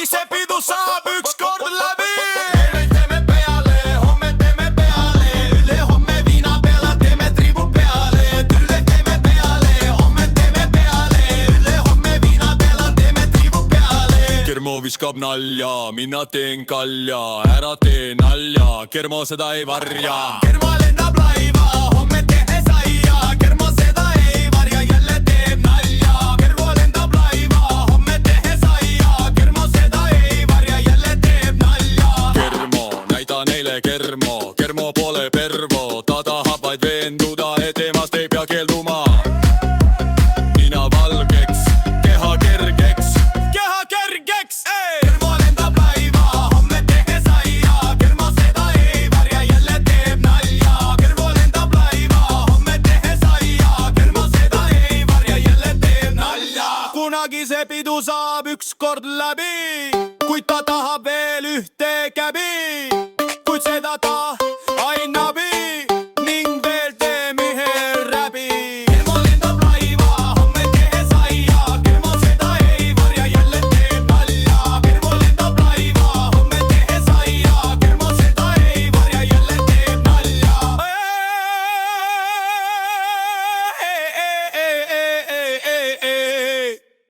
kunagi see pidu saab ükskord läbi. Teeme peale, homme teeme peale, ülehomme viina peale, teeme triibu peale. Üle teeme peale, homme teeme peale, ülehomme viina peale, teeme triibu peale. Kermo viskab nalja, mina teen kalja, ära tee nalja, Kermo seda ei varja. Kermo lendab laiva, homme tehes aia, Kermo seda ei varja, jälle teeb nalja. Kermo lendab laiva, homme tehes aia, Kermo seda ei varja, jälle teeb nalja. Kermo, näida neile Kermo, Kermo pole pervo, ta tahab vaid veenduda, et temast ei pea keelduma. Nina valgeks, keha kergeks, keha kergeks, ei! Kermo lendab laiva, homme tehes aia, Kermo seda ei varja, jälle teeb nalja. Kermo lendab laiva, homme tehes aia, Kermo seda ei varja, jälle teeb nalja. Kunagi see pidu saab ükskord läbi, kuid ta tahab veel ühte käbi, kuid seda tahab